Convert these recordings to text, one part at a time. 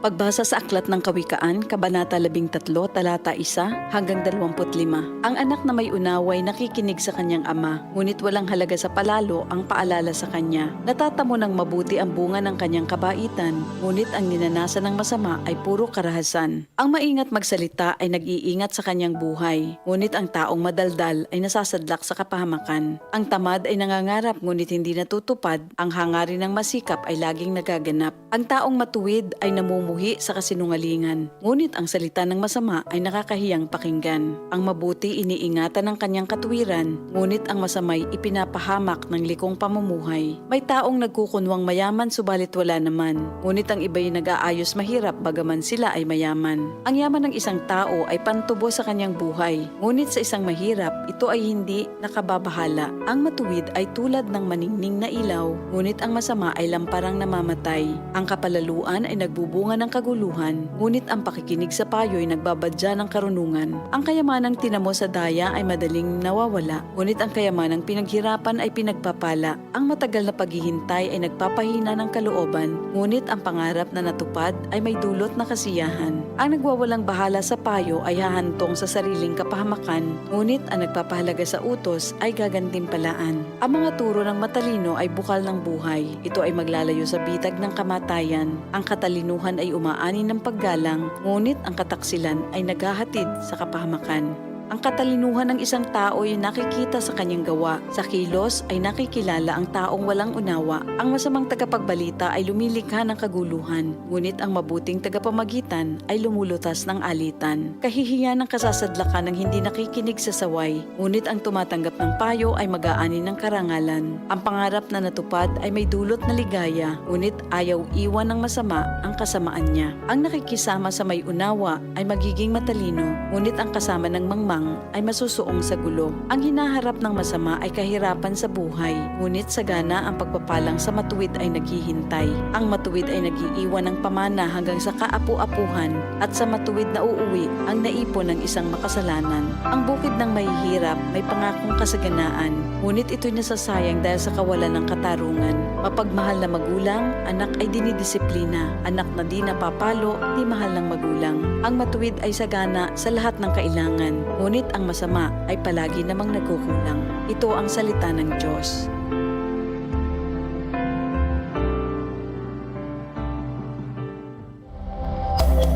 Pagbasa sa Aklat ng Kawikaan, Kabanata 13, Talata 1 hanggang 25. Ang anak na may unaway nakikinig sa kanyang ama, ngunit walang halaga sa palalo ang paalala sa kanya. Natatamo ng mabuti ang bunga ng kanyang kabaitan, ngunit ang ninanasan ng masama ay puro karahasan. Ang maingat magsalita ay nag-iingat sa kanyang buhay, ngunit ang taong madaldal ay nasasadlak sa kapahamakan. Ang tamad ay nangangarap ngunit hindi natutupad, ang hangarin ng masikap ay laging nagaganap. Ang taong matuwid ay namumuhay sa kasinungalingan, ngunit ang salita ng masama ay nakakahiyang pakinggan. Ang mabuti iniingatan ng kanyang katuwiran, ngunit ang masamay ipinapahamak ng likong pamumuhay. May taong nagkukunwang mayaman subalit wala naman, ngunit ang iba'y nag-aayos mahirap bagaman sila ay mayaman. Ang yaman ng isang tao ay pantubo sa kanyang buhay, ngunit sa isang mahirap, ito ay hindi nakababahala. Ang matuwid ay tulad ng maningning na ilaw, ngunit ang masama ay lamparang namamatay. Ang kapalaluan ay nagbubunga ng kaguluhan, ngunit ang pakikinig sa payo ay nagbabadya ng karunungan. Ang kayamanang tinamo sa daya ay madaling nawawala, ngunit ang kayamanang pinaghirapan ay pinagpapala. Ang matagal na paghihintay ay nagpapahina ng kalooban, ngunit ang pangarap na natupad ay may dulot na kasiyahan. Ang nagwawalang bahala sa payo ay hahantong sa sariling kapahamakan, ngunit ang nagpapahalaga sa utos ay gagantimpalaan. Ang mga turo ng matalino ay bukal ng buhay. Ito ay maglalayo sa bitag ng kamatayan. Ang katalinuhan ay umaani ng paggalang, ngunit ang kataksilan ay naghahatid sa kapahamakan. Ang katalinuhan ng isang tao ay nakikita sa kanyang gawa. Sa kilos ay nakikilala ang taong walang unawa. Ang masamang tagapagbalita ay lumilikha ng kaguluhan, ngunit ang mabuting tagapamagitan ay lumulutas ng alitan. Kahihiyan ng kasasadlakan ng hindi nakikinig sa saway, ngunit ang tumatanggap ng payo ay mag-aani ng karangalan. Ang pangarap na natupad ay may dulot na ligaya, ngunit ayaw iwan ng masama ang kasamaan niya. Ang nakikisama sa may unawa ay magiging matalino, ngunit ang kasama ng mangmang ay masusuong sa gulo. Ang hinaharap ng masama ay kahirapan sa buhay, ngunit sagana ang pagpapalang sa matuwid ay naghihintay. Ang matuwid ay nag-iiwan ng pamana hanggang sa kaapu-apuhan, at sa matuwid na uuwi ang naipon ng isang makasalanan. Ang bukid ng mahihirap may pangakong kasaganaan, ngunit ito'y nasasayang dahil sa kawalan ng katarungan. Mapagmahal na magulang, anak ay dinidisiplina. Anak na di napapalo, di mahal ng magulang. Ang matuwid ay sagana sa lahat ng kailangan, ngunit ang masama ay palagi namang nagkukulang. Ito ang salita ng Diyos.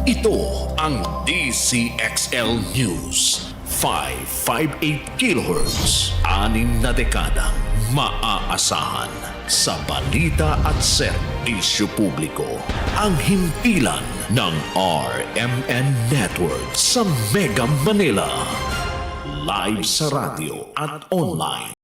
Ito ang DCXL News. 558 kHz. 6 na dekadang maaasahan sa balita at serbisyo publiko. Ang himpilan ng RMN Network sa Mega Manila. Live sa radyo at online.